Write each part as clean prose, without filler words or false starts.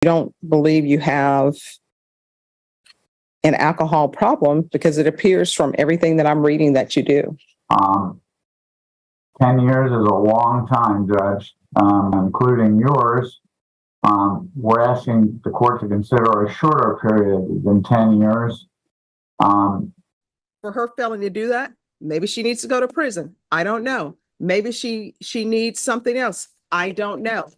you don't believe you have an alcohol problem, because it appears from everything that I'm reading that you do. 10 years is a long time, Judge, including yours. We're asking the court to consider a shorter period than 10 years. For her failing to do that, maybe she needs to go to prison. I don't know. Maybe she needs something else. I don't know.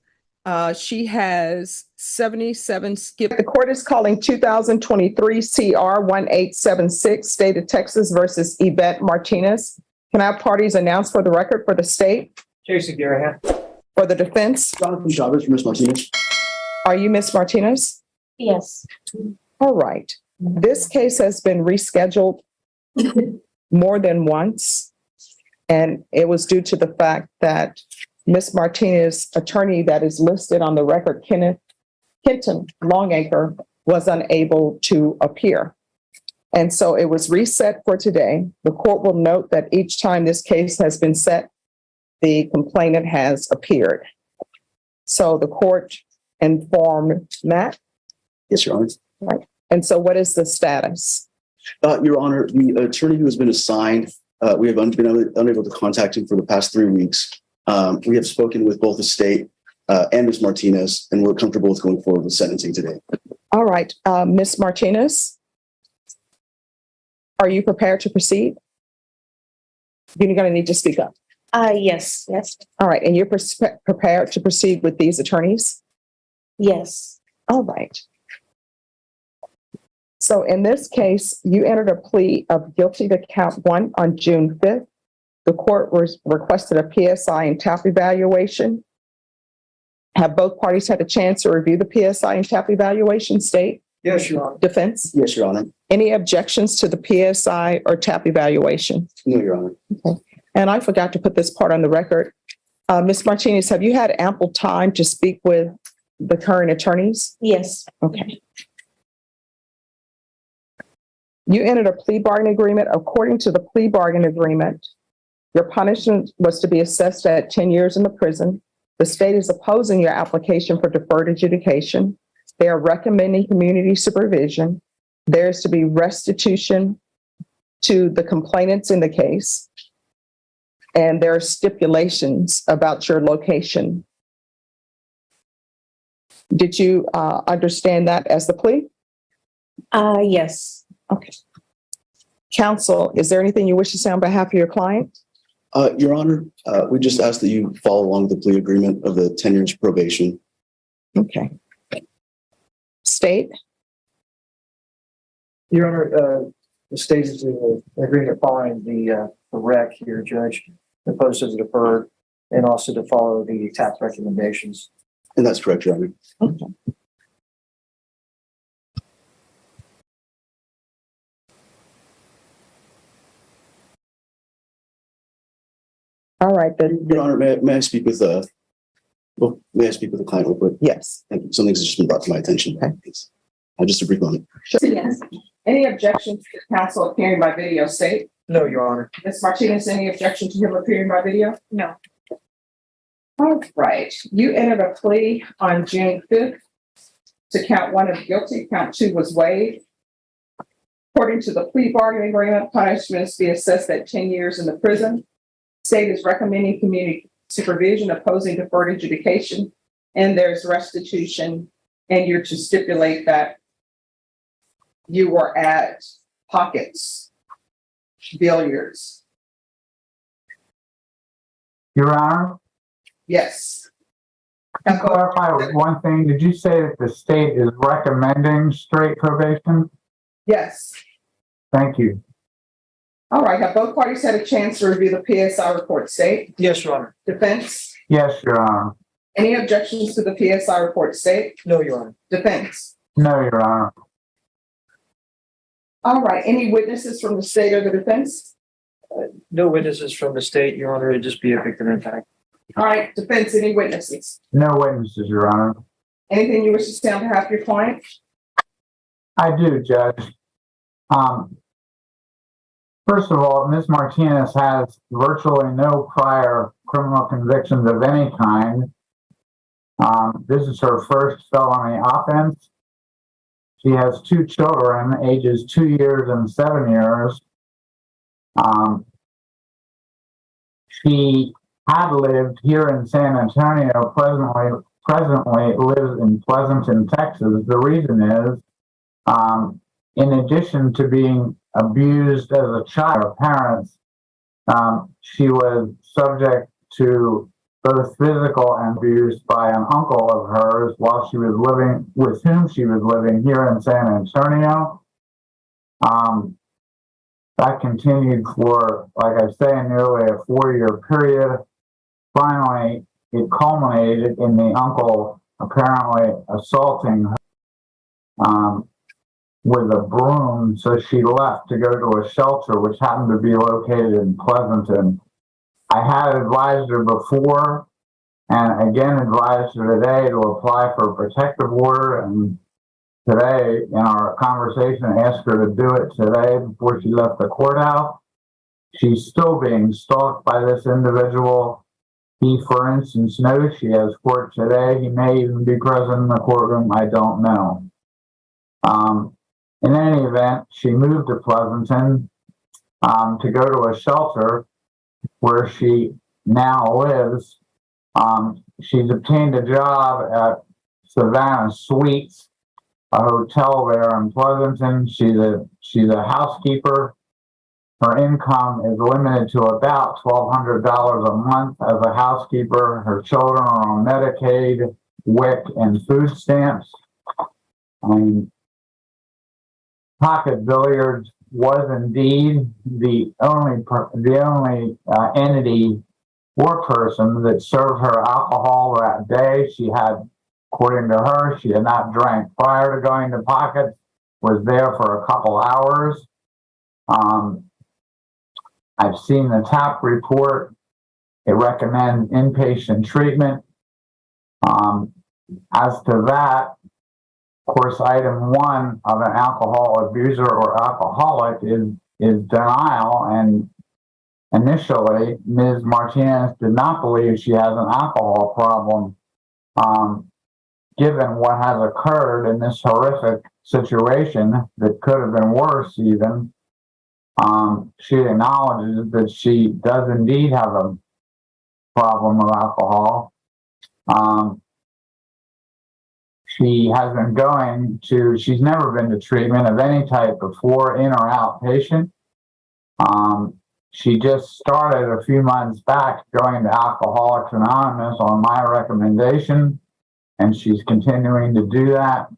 She has 77 skip. The court is calling 2023 CR 1876, State of Texas versus Yvette Martinez. Can I have parties announced for the record for the state? Jason Garahan. For the defense? Jonathan Chavez for Ms. Martinez. Are you Ms. Martinez? Yes. All right. This case has been rescheduled more than once, and it was due to the fact that Ms. Martinez's attorney that is listed on the record, Kenton Longacre, was unable to appear. And so it was reset for today. The court will note that each time this case has been set, the complainant has appeared. So the court informed Matt. Yes, Your Honor. Right. And so what is the status? Your Honor, the attorney who has been assigned, we have been unable to contact him for the past 3 weeks. We have spoken with both the state and Ms. Martinez, and we're comfortable with going forward with sentencing today. All right. Ms. Martinez, are you prepared to proceed? You're going to need to speak up. Yes. All right. And you're prepared to proceed with these attorneys? Yes. All right. So in this case, you entered a plea of guilty to count 1 on June 5th. The court requested a PSI and TAP evaluation. Have both parties had a chance to review the PSI and TAP evaluation, state? Yes, Your Honor. Defense? Yes, Your Honor. Any objections to the PSI or TAP evaluation? No, Your Honor. Okay. And I forgot to put this part on the record. Ms. Martinez, have you had ample time to speak with the current attorneys? Yes. Okay. You entered a plea bargain agreement. According to the plea bargain agreement, your punishment was to be assessed at 10 years in the prison. The state is opposing your application for deferred adjudication. They are recommending community supervision. There is to be restitution to the complainants in the case. And there are stipulations about your location. Did you understand that as the plea? Yes. Okay. Counsel, is there anything you wish to say on behalf of your client? Your Honor, we just ask that you follow along the plea agreement of the 10 years probation. Okay. State? Your Honor, the state is in agreement following the rec here, Judge, opposed to the deferred, and also to follow the tax recommendations. And that's correct, Your Honor. Okay. All right. Your Honor, may I speak with the client real quick? Yes. Thank you. Something's just been brought to my attention. Okay. Just a brief moment. Sure. Yes. Any objections to counsel appearing by video, state? No, Your Honor. Ms. Martinez, any objection to him appearing by video? No. All right. You entered a plea on June 5th to count 1 of guilty. Count 2 was waived. According to the plea bargaining agreement, punishments be assessed at 10 years in the prison. State is recommending community supervision, opposing deferred adjudication, and there's restitution, and you're to stipulate that you were at Pockets Billiards. Your Honor, Yes. to clarify one thing, did you say that the state is recommending straight probation? Yes. Thank you. All right. Have both parties had a chance to review the PSI report, state? Yes, Your Honor. Defense? Yes, Your Honor. Any objections to the PSI report, state? No, Your Honor. Defense? No, Your Honor. All right. Any witnesses from the state or the defense? No witnesses from the state, Your Honor. It'd just be a victim impact. All right. Defense, any witnesses? No witnesses, Your Honor. Anything you wish to say on behalf of your client? I do, Judge. First of all, Ms. Martinez has virtually no prior criminal convictions of any kind. This is her first felony offense. She has two children, ages 2 years and 7 years. She had lived here in San Antonio, presently lives in Pleasanton, Texas. The reason is, in addition to being abused as a child, her parents, she was subject to both physical and abuse by an uncle of hers while she was living, with whom she was living here in San Antonio. That continued for, like I say, nearly a 4-year period. Finally, it culminated in the uncle apparently assaulting her with a broom. So she left to go to a shelter, which happened to be located in Pleasanton. I had advised her before and again advised her today to apply for a protective order. And today, in our conversation, I asked her to do it today before she left the courthouse. She's still being stalked by this individual. He, for instance, knows she has court today. He may even be present in the courtroom. I don't know. In any event, she moved to Pleasanton to go to a shelter where she now lives. She's obtained a job at Savannah Suites, a hotel there in Pleasanton. She's a housekeeper. Her income is limited to about $1,200 a month as a housekeeper. Her children are on Medicaid, WIC, and food stamps. Pocket Billiards was indeed the only entity or person that served her alcohol that day. She had, according to her, she had not drank prior to going to Pocket, was there for a couple hours. I've seen the TAP report. It recommends inpatient treatment. As to that, of course, item 1 of an alcohol abuser or alcoholic is denial. And initially, Ms. Martinez did not believe she has an alcohol problem. Given what has occurred in this horrific situation that could have been worse even, she acknowledges that she does indeed have a problem with alcohol. She has been she's never been to treatment of any type before, in or outpatient. She just started a few months back going to Alcoholics Anonymous on my recommendation, and she's continuing to do that.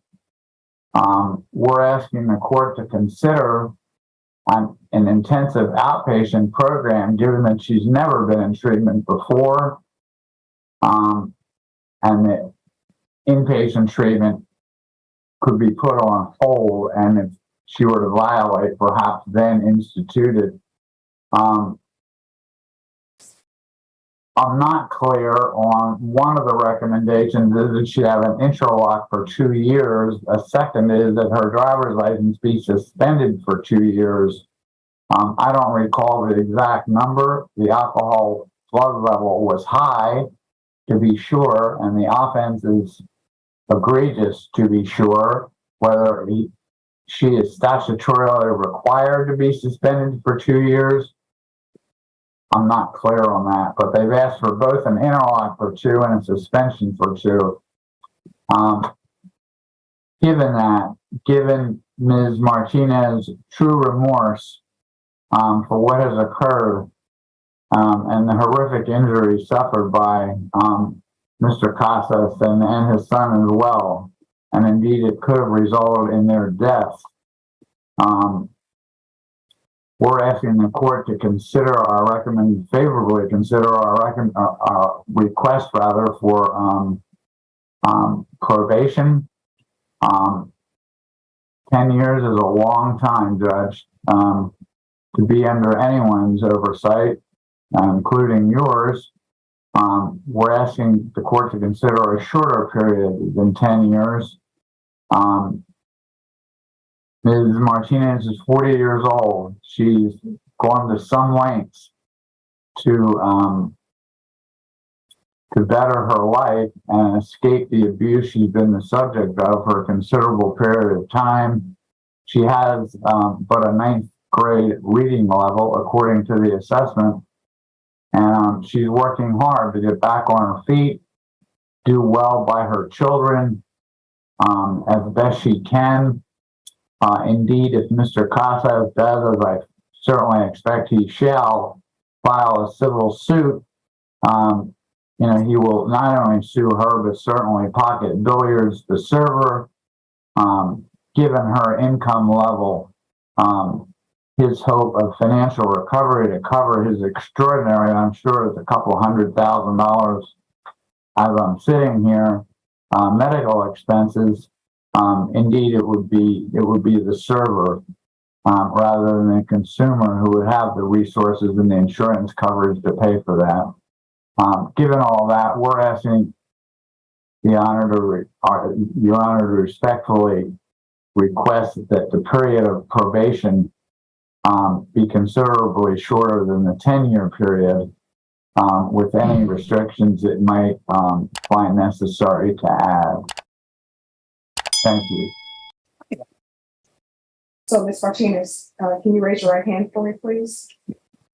We're asking the court to consider an intensive outpatient program, given that she's never been in treatment before, and that inpatient treatment could be put on hold, and if she were to violate, perhaps then instituted. I'm not clear on one of the recommendations is that she have an interlock for 2 years. A second is that her driver's license be suspended for 2 years. I don't recall the exact number. The alcohol blood level was high, to be sure, and the offense is egregious, to be sure. Whether she is statutorily required to be suspended for 2 years, I'm not clear on that, but they've asked for both an interlock for 2 and a suspension for 2. Given Ms. Martinez's true remorse for what has occurred and the horrific injuries suffered by Mr. Casas and his son as well, and indeed it could have resulted in their deaths, we're asking the court to favorably consider our request for probation. 10 years is a long time, Judge, to be under anyone's oversight, including yours. We're asking the court to consider a shorter period than 10 years. Ms. Martinez is 40 years old. She's gone to some lengths to to better her life and escape the abuse she's been the subject of for a considerable period of time. She has but a ninth grade reading level, according to the assessment. And she's working hard to get back on her feet, do well by her children as best she can. Indeed, if Mr. Casas does, as I certainly expect he shall, file a civil suit, he will not only sue her, but certainly Pocket Billiards, the server, given her income level, his hope of financial recovery to cover his extraordinary, I'm sure it's a couple $100,000 as I'm sitting here, medical expenses. Indeed, it would be the server rather than the consumer who would have the resources and the insurance coverage to pay for that. Given all that, we're asking Your Honor to respectfully request that the period of probation be considerably shorter than the 10-year period, with any restrictions it might find necessary to add. Thank you. So, Ms. Martinez, can you raise your right hand for me, please?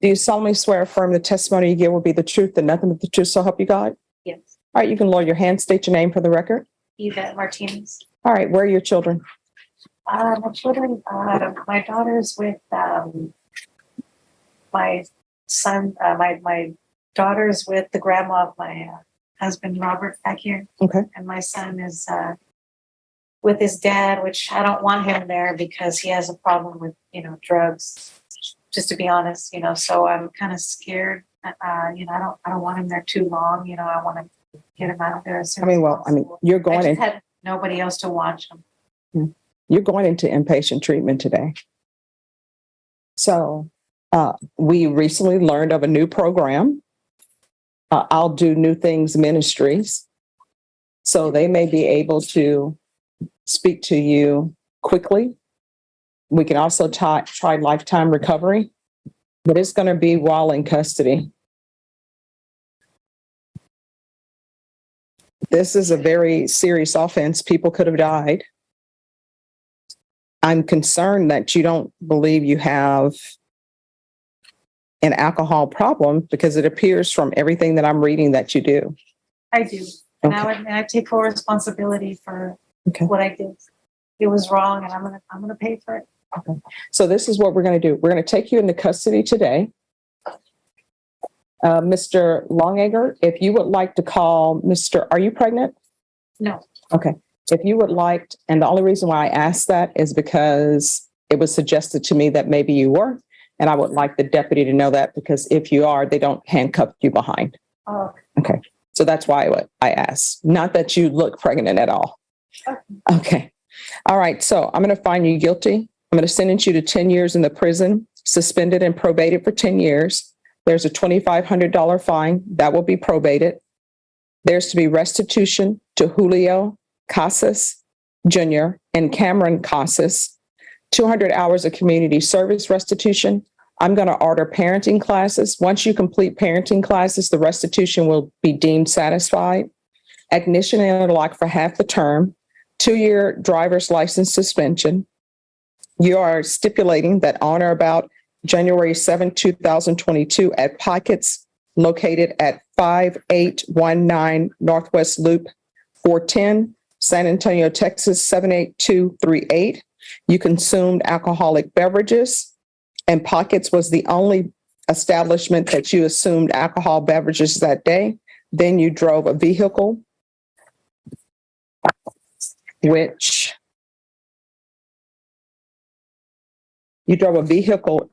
Do you solemnly swear or affirm the testimony you give will be the truth and nothing but the truth, so help you God? Yes. All right, you can lower your hand, state your name for the record. Yvette Martinez. All right, where are your children? My children, my daughter's with my son, my daughter's with the grandma of my husband, Robert, back here. Okay. And my son is with his dad, which I don't want him there because he has a problem with, drugs, just to be honest, so I'm kind of scared. I don't want him there too long. I want to get him out of there as soon as possible. You're I going just in. had nobody else to watch him. You're going into inpatient treatment today. So we recently learned of a new program. I'll Do New Things Ministries. So they may be able to speak to you quickly. We can also try lifetime recovery, but it's going to be while in custody. This is a very serious offense. People could have died. I'm concerned that you don't believe you have an alcohol problem because it appears from everything that I'm reading that you do. I do. And Okay. I take full responsibility for Okay. what I did. It was wrong and I'm gonna pay for it. So this is what we're going to do. We're going to take you into custody today. Mr. Longager, if you would like to call are you pregnant? No. Okay. If you would like, and the only reason why I asked that is because it was suggested to me that maybe you were, and I would like the deputy to know that because if you are, they don't handcuff you behind. Oh, Okay. So that's why I asked. Not that you look pregnant at all. Okay. All right. So I'm going to find you guilty. I'm going to sentence you to 10 years in the prison, suspended and probated for 10 years. There's a $2,500 fine that will be probated. There's to be restitution to Julio Casas Jr. and Cameron Casas, 200 hours of community service restitution. I'm going to order parenting classes. Once you complete parenting classes, the restitution will be deemed satisfied. Ignition and interlock for half the term, 2-year driver's license suspension. You are stipulating that on or about January 7, 2022 at Pockets located at 5819 Northwest Loop 410, San Antonio, Texas 78238. You consumed alcoholic beverages, and Pockets was the only establishment that you assumed alcohol beverages that day. Then you drove a vehicle,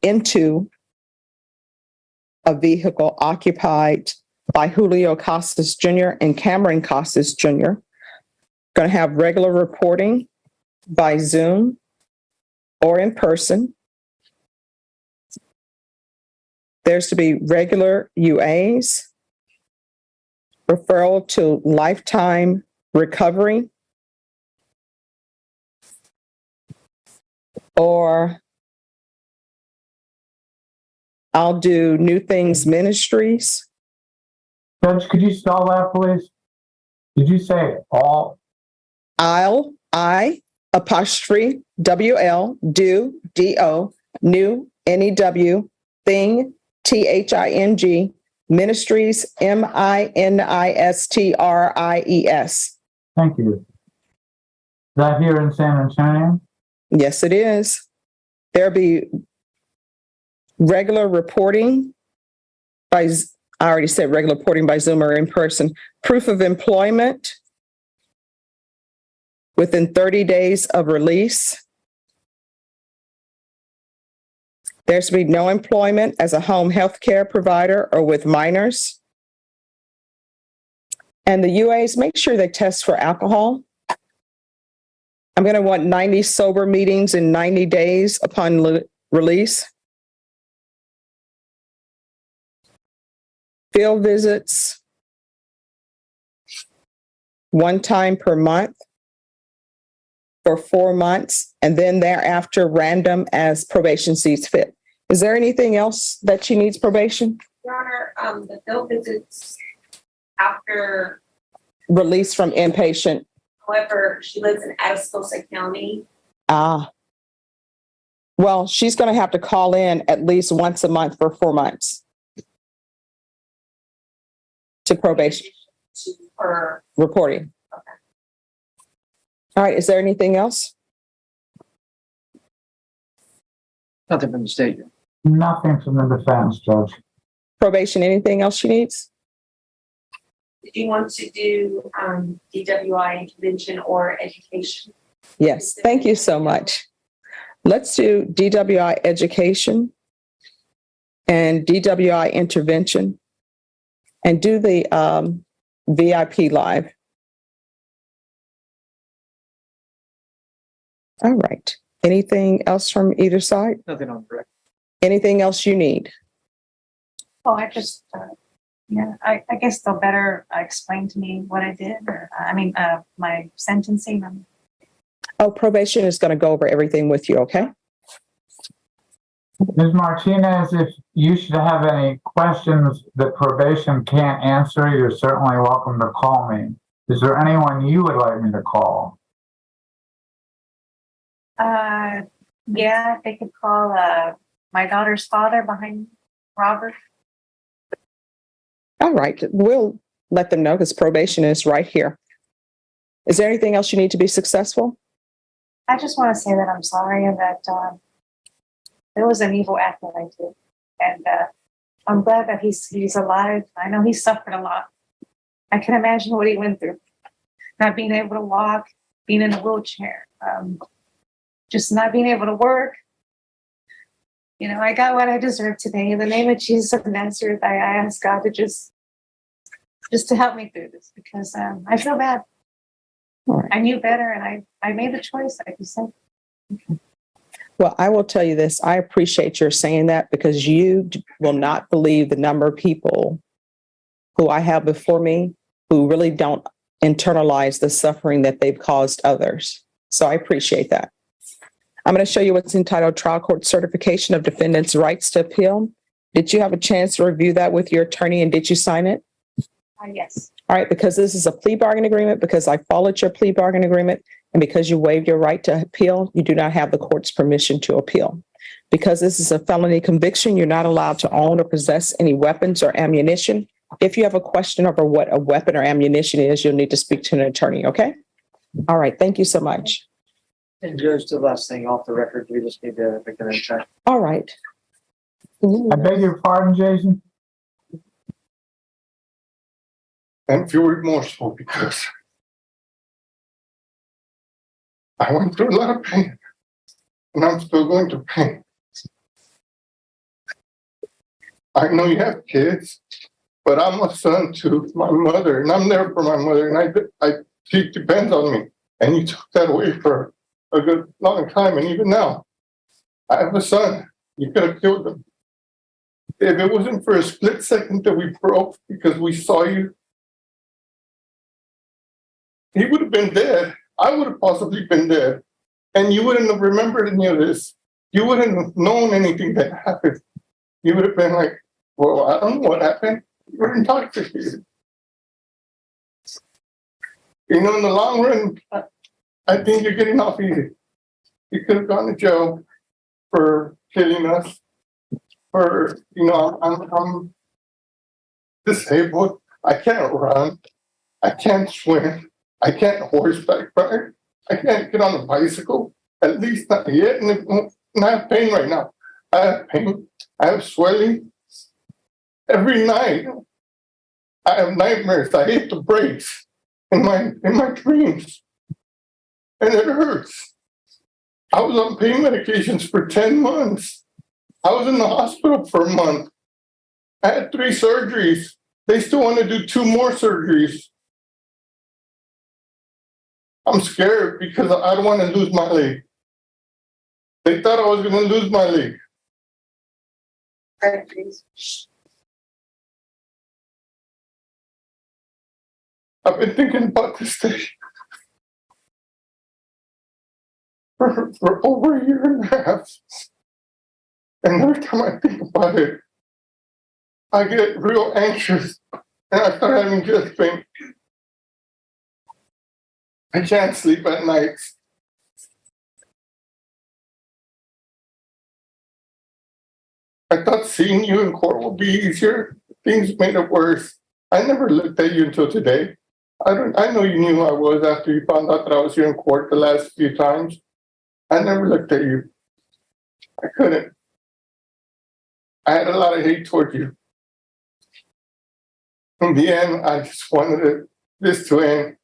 into a vehicle occupied by Julio Casas Jr. and Cameron Casas Jr. Going to have regular reporting by Zoom or in person. There's to be regular UAs, referral to lifetime recovery, or I'll Do New Things Ministries, Judge, could you spell that, please? Did you say all? I'll, I, apostrophe, WL, do, DO, new, NEW, thing, THING, ministries, MINISTRIES. Thank you. Is that here in San Antonio? Yes, it is. There'll be regular reporting by, I already said regular reporting by Zoom or in person, proof of employment within 30 days of release. There's to be no employment as a home health care provider or with minors. And the UAs, make sure they test for alcohol. I'm going to want 90 sober meetings in 90 days upon release. Field visits, one time per month for 4 months, and then thereafter random as probation sees fit. Is there anything else that she needs probation? Your Honor, the field visits after, Release from inpatient. however, she lives in Atascosa County. Well, she's going to have to call in at least once a month for 4 months to probation To her. reporting. Okay. All right. Is there anything else? Nothing from the state. Nothing from the defense, Judge. Probation, anything else she needs? Did you want to do DWI intervention or education? Yes. Thank you so much. Let's do DWI education and DWI intervention and do the VIP live. All right. Anything else from either side? Nothing on the record. Anything else you need? Oh, I just, I guess they'll better explain to me what I did, or, my sentencing. Oh, probation is going to go over everything with you, okay? Ms. Martinez, if you should have any questions that probation can't answer, you're certainly welcome to call me. Is there anyone you would like me to call? Yeah, they could call my daughter's father behind Robert. All right. We'll let them know because probation is right here. Is there anything else you need to be successful? I just want to say that I'm sorry and that it was an evil act that I did. And I'm glad that he's alive. I know he suffered a lot. I can imagine what he went through. Not being able to walk, being in a wheelchair, just not being able to work. You know, I got what I deserved today. In the name of Jesus of Nazareth, I ask God to just to help me through this because I feel bad. All right. I knew better and I made the choice, like you said. Well, I will tell you this. I appreciate your saying that because you will not believe the number of people who I have before me who really don't internalize the suffering that they've caused others. So I appreciate that. I'm going to show you what's entitled Trial Court Certification of Defendant's Rights to Appeal. Did you have a chance to review that with your attorney and did you sign it? Yes. All right, because this is a plea bargain agreement, because I followed your plea bargain agreement, and because you waived your right to appeal, you do not have the court's permission to appeal. Because this is a felony conviction, you're not allowed to own or possess any weapons or ammunition. If you have a question over what a weapon or ammunition is, you'll need to speak to an attorney, okay? All right, thank you so much. And Judge, the last thing off the record, we just need to make an check. All right. I beg your pardon, Jason? And feel remorseful because I went through a lot of pain and I'm still going through pain. I know you have kids, but I'm a son to my mother and I'm there for my mother and she depends on me. And you took that away for a good long time. And even now, I have a son. You could have killed him. If it wasn't for a split second that we broke because we saw you, he would have been dead. I would have possibly been dead. And you wouldn't have remembered any of this. You wouldn't have known anything that happened. You would have been like, well, I don't know what happened. You're intoxicated. You know, in the long run, I think you're getting off easy. You could have gone to jail for killing us. For, you know, I'm disabled. I can't run. I can't swim. I can't horseback ride. I can't get on a bicycle. At least not yet. And I have pain right now. I have pain. I have swelling. Every night, I have nightmares. I hit the brakes in my dreams, and it hurts. I was on pain medications for 10 months. I was in the hospital for a month. I had 3 surgeries. They still want to do 2 more surgeries. I'm scared because I don't want to lose my leg. They thought I was going to lose my leg. I've been thinking about this day for over a year and a half. And every time I think about it, I get real anxious and I start having chest pain. I can't sleep at night. I thought seeing you in court would be easier. Things made it worse. I never looked at you until today. I know you knew who I was after you found out that I was here in court the last few times. I never looked at you. I couldn't. I had a lot of hate towards you. In the end, I just wanted this to end.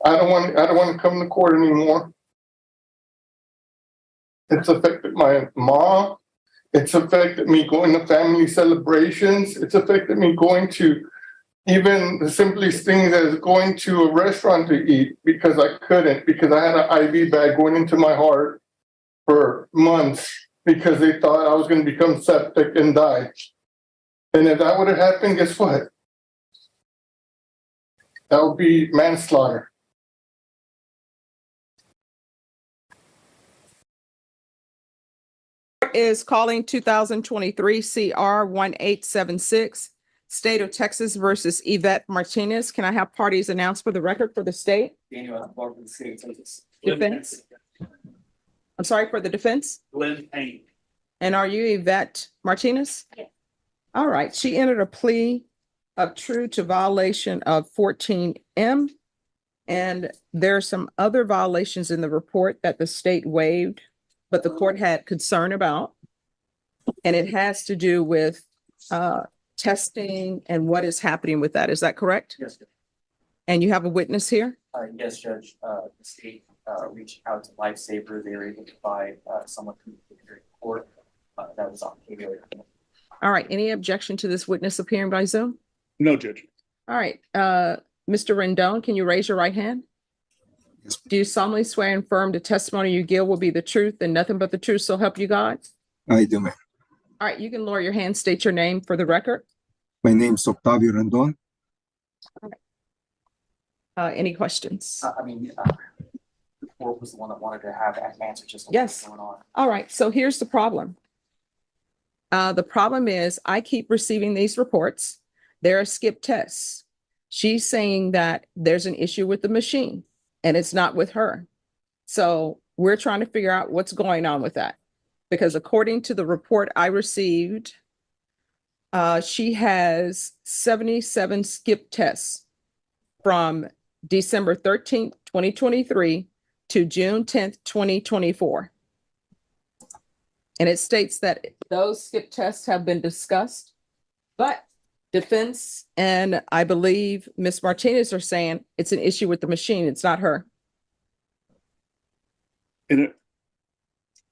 I don't want to come to court anymore. It's affected my mom. It's affected me going to family celebrations. It's affected me going to even the simplest things as going to a restaurant to eat because I couldn't, because I had an IV bag going into my heart for months because they thought I was going to become septic and die. And if that would have happened, guess what? That would be manslaughter. Is calling 2023 CR 1876, State of Texas versus Yvette Martinez. Can I have parties announced for the record for the state? Daniel, for the state of Texas. Defense? I'm sorry, for the defense? Glenn Payne. And are you Yvette Martinez? Yes. All right, she entered a plea of true to violation of 14M. And there are some other violations in the report that the state waived, but the court had concern about. And it has to do with testing and what is happening with that. Is that correct? Yes, sir. And you have a witness here? Yes, Judge. The state reached out to Lifesaver. They were able to provide someone who could appear in court. That was on video. All right, any objection to this witness appearing by Zoom? No, Judge. All right, Mr. Rendon, can you raise your right hand? Yes. Do you solemnly swear and affirm the testimony you give will be the truth and nothing but the truth, so help you God? I do, ma'am. All right, you can lower your hand, state your name for the record. My name is Octavio Rendon. Any questions? The court was the one that wanted to have that answer just on Yes. what's going on. All right, so here's the problem. The problem is I keep receiving these reports. There are skip tests. She's saying that there's an issue with the machine and it's not with her. So we're trying to figure out what's going on with that. Because according to the report I received, she has 77 skip tests from December 13th, 2023 to June 10th, 2024. And it states that those skip tests have been discussed, but defense and I believe Ms. Martinez are saying it's an issue with the machine. It's not her. And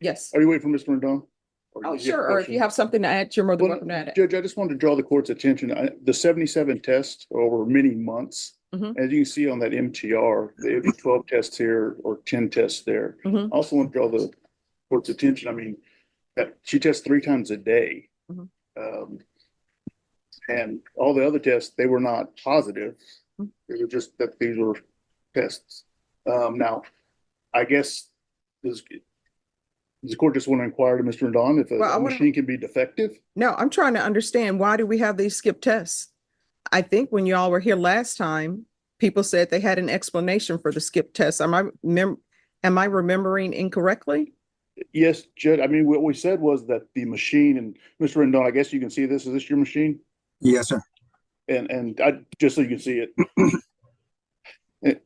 Yes. are you waiting for Mr. Rendon? Oh, sure. Or if you have something to add, you're more than welcome to add it. Judge, I just wanted to draw the court's attention. The 77 tests over many months. Mhm. As you can see on that MTR, there be 12 tests here or 10 tests there. Mhm. I also want to draw the court's attention. I mean, that she tests 3 times a day. Mhm. And all the other tests, they were not positive. Mhm. It was just that these were tests. Now, I guess this, The court just want to inquire to Mr. Don if Well, I a wanna- machine can be defective. No, I'm trying to understand, why do we have these skip tests? I think when y'all were here last time, people said they had an explanation for the skip test. Am I remembering incorrectly? Yes, Judge, I mean, what we said was that the machine, and Mr. Rendon, I guess you can see this. Is this your machine? Yes, sir. And I, just so you can see it.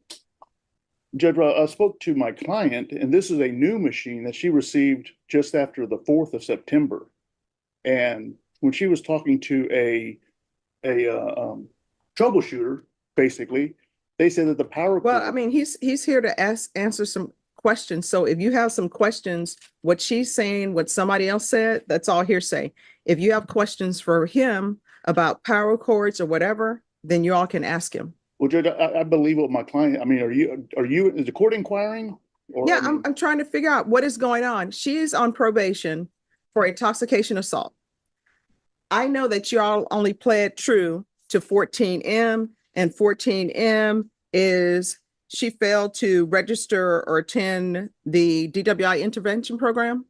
Judge, I spoke to my client, and this is a new machine that she received just after the 4th of September. And when she was talking to a troubleshooter, basically, they said that the power. Well, I mean, he's here to answer some questions. So if you have some questions, what she's saying, what somebody else said, that's all hearsay. If you have questions for him about power cords or whatever, then you all can ask him. Well, Judge, I believe what my client, I mean, is the court inquiring? Or, Yeah, I mean, I'm trying to figure out what is going on. She is on probation for intoxication assault. I know that y'all only pled true to 14M, and 14M is she failed to register or attend the DWI intervention program.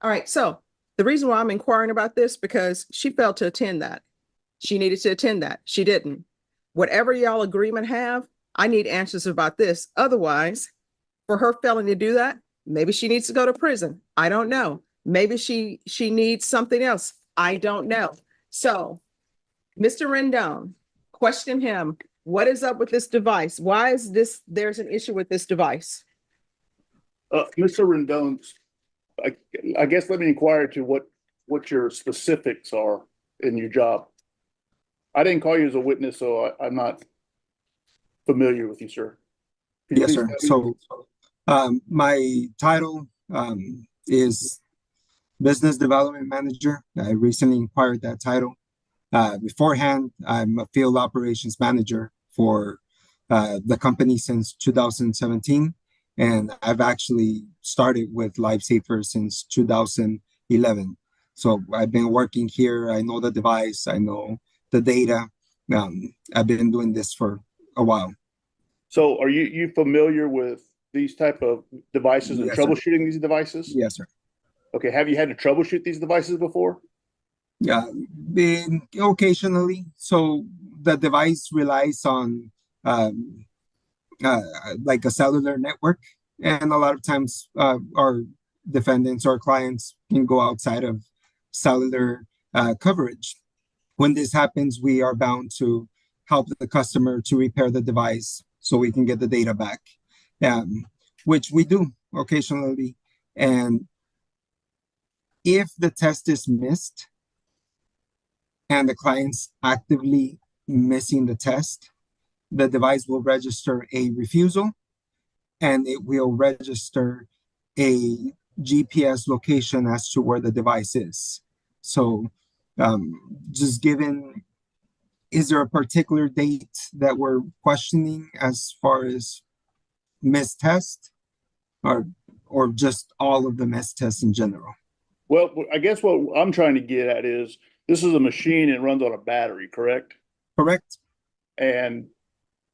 All right, so the reason why I'm inquiring about this, because she failed to attend that. She needed to attend that. She didn't. Whatever y'all agreement have, I need answers about this. Otherwise, for her failing to do that, maybe she needs to go to prison. I don't know. Maybe she needs something else. I don't know. So, Mr. Rendon, question him. What is up with this device? Why is there's an issue with this device? Mr. Rendon, I guess let me inquire to what your specifics are in your job. I didn't call you as a witness, so I'm not familiar with you, sir. Can you Yes, please sir. tell me? So my title is Business Development Manager. I recently acquired that title. Beforehand, I'm a field operations manager for the company since 2017. And I've actually started with LifeSaver since 2011. So I've been working here. I know the device. I know the data. I've been doing this for a while. So are you familiar with these type of devices and Yes, sir. troubleshooting these devices? Yes, sir. Okay, have you had to troubleshoot these devices before? Yeah, occasionally. So the device relies on like a cellular network, and a lot of times our defendants or clients can go outside of cellular coverage. When this happens, we are bound to help the customer to repair the device so we can get the data back, which we do occasionally. And if the test is missed and the client's actively missing the test, the device will register a refusal, and it will register a GPS location as to where the device is. So just given, is there a particular date that we're questioning as far as missed test, or just all of the missed tests in general? Well, I guess what I'm trying to get at is this is a machine and runs on a battery, correct? Correct. And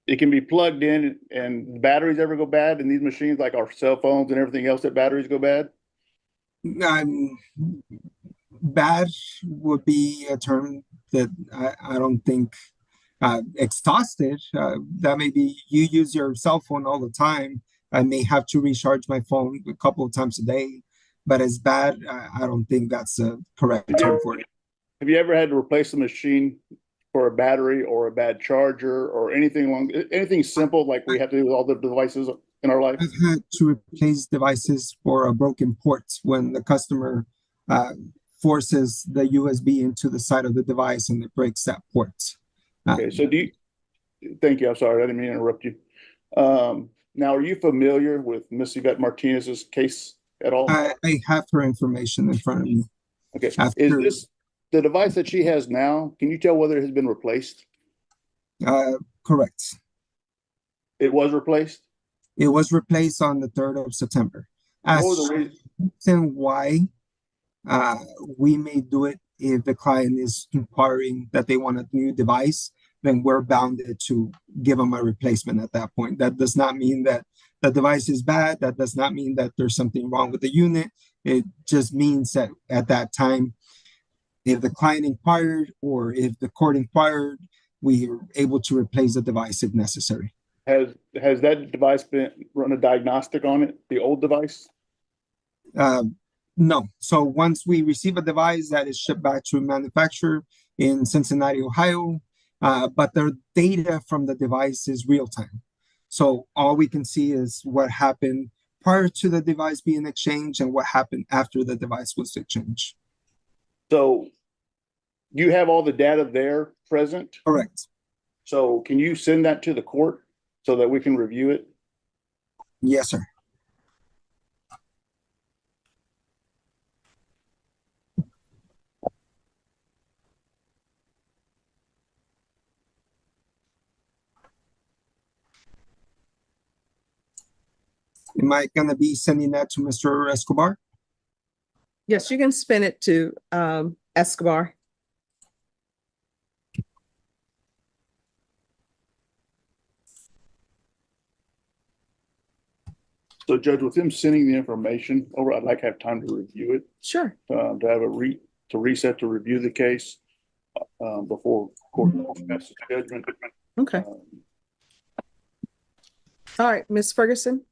it can be plugged in, and batteries ever go bad in these machines, like our cell phones and everything else, that batteries go bad? Bad would be a term that I don't think exhausted. That may be you use your cell phone all the time. I may have to recharge my phone a couple of times a day, but as bad, I don't think that's a correct term for it. Have you ever had to replace the machine for a battery or a bad charger or anything simple like we have to do with all the devices in our life? I've had to replace devices for a broken port when the customer forces the USB into the side of the device and it breaks that port. Okay, so thank you. I'm sorry, I didn't mean to interrupt you. Now, are you familiar with Miss Yvette Martinez's case at all? I have her information in front of me. Okay, After- is this the device that she has now? Can you tell whether it has been replaced? Correct. It was replaced? It was replaced on the 3rd of September. What As was the reason? reason why we may do it if the client is inquiring that they want a new device, then we're bounded to give them a replacement at that point. That does not mean that the device is bad, that does not mean that there's something wrong with the unit. It just means that at that time, if the client inquired or if the court inquired, we are able to replace the device if necessary. Has that device been run a diagnostic on it, the old device? No. So once we receive a device that is shipped back to manufacturer in Cincinnati, Ohio, but the data from the device is real time. So all we can see is what happened prior to the device being exchanged and what happened after the device was exchanged. So you have all the data there present? Correct. So can you send that to the court so that we can review it? Yes, sir. Am I going to be sending that to Mr. Escobar? Yes, you can spin it to Escobar. So Judge, with him sending the information over, I'd like to have time to review it, Sure. to have to reset to review the case before court passes judgment. Okay. All right, Ms. Ferguson,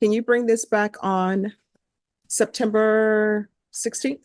can you bring this back on September 16th?